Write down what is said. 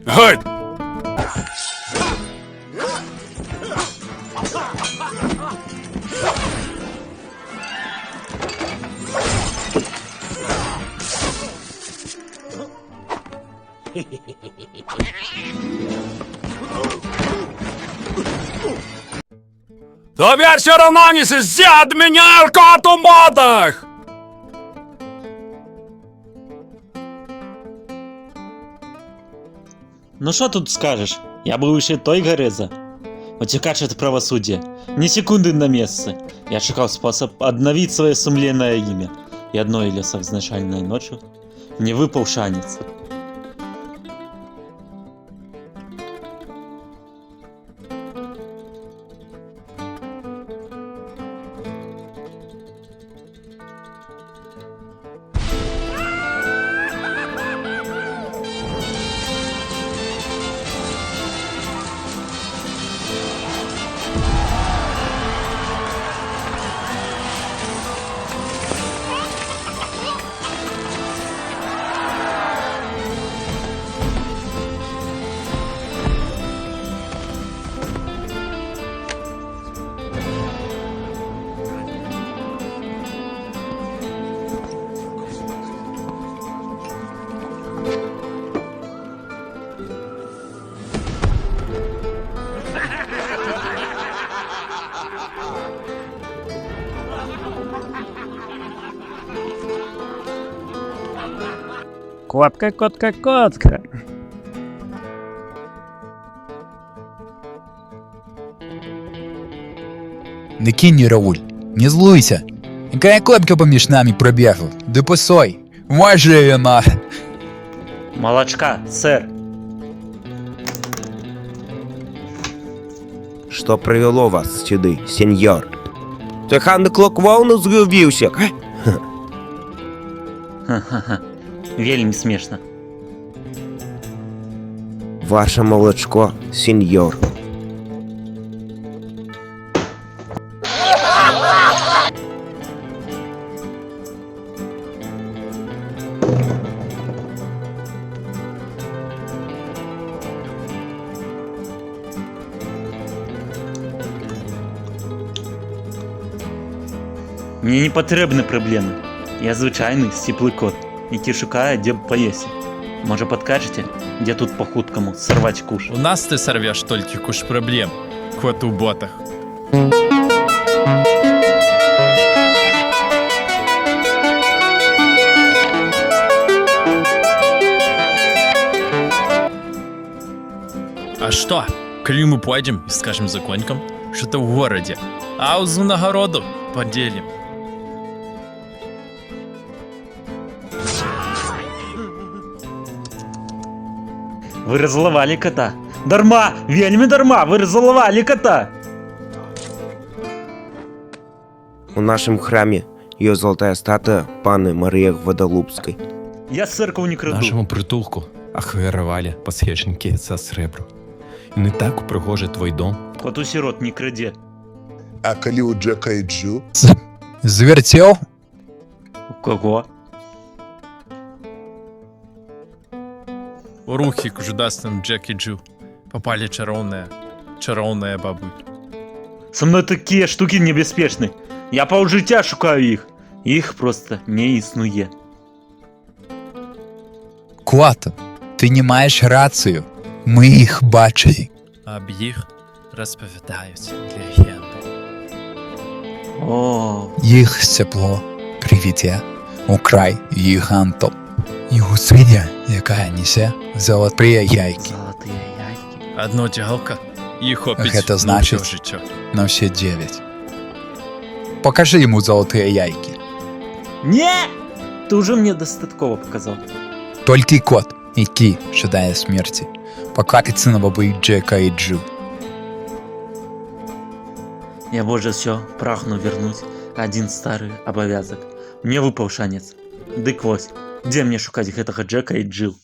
Геть! Теперь все равно не сидят меня в автоматах! Ну що тут скажеш? Я був ще той Гариза. Утекач от правосудия. Ни секунды на месте. Я шукал способ обновить свое сумленное имя. И одной или совзначальной ночью мне выпал шанец. Котка, котка, котка. Не кинь, Рауль, не злуйся. Какая копка поміж нами пробігла? Да посой, може вона. Молочка, сэр. Что привело вас сюда, сеньор? Ты хандло клоуну з'явився? Ха-ха-ха. Вельми смешно. Ваше молочко, сеньор. Мені не потрібні проблеми. Я звичайний степлий кот, який шукає, де поїсти. Може, підкажете, де тут по-худкому сорвати куш? У нас ты сорвешь только куш проблем, кот у ботах. А что, коли мы пойдем и скажем законникам, что ты в городе, а за нагороду поделим? Ви розловали кота. Дарма! Вельми дарма! Ви розловали кота! У нашем храме ее золотая статуя паны Марии Гвадалупской. Я з церкву не краду. Нашому притулку ахвірували посвяченки за сребро. І не так пригоже твій дом. Кот у сирот не краде. А коли у Джека і Джу? Звертел? У кого? В руки к ужасным Джеки Джу попали чаровная бабуль. Со мною такі штуки небезпечні. Я полжиття шукаю їх. Їх просто не існує. Кот, ти не маєш рацію. Ми їх бачили. Об їх розповідають легенди. О, Їх тепло приведе у край гігантом. І у свиня, яка несе золоті яйки. золоті яйки. Одно тягалка і хопить Гэта на значить- всё життя. На все 9. Покажи йому золоті яйки. Ні! Ти вже мені достатково показав. Тільки кот, який жадає смерті, покатиться на баби Джека і Джу. Я боже все прахну вернуть один старый обовязок. Мне выпал шанец. Дык вось, где мне шукать гэтага Джека и Джилл?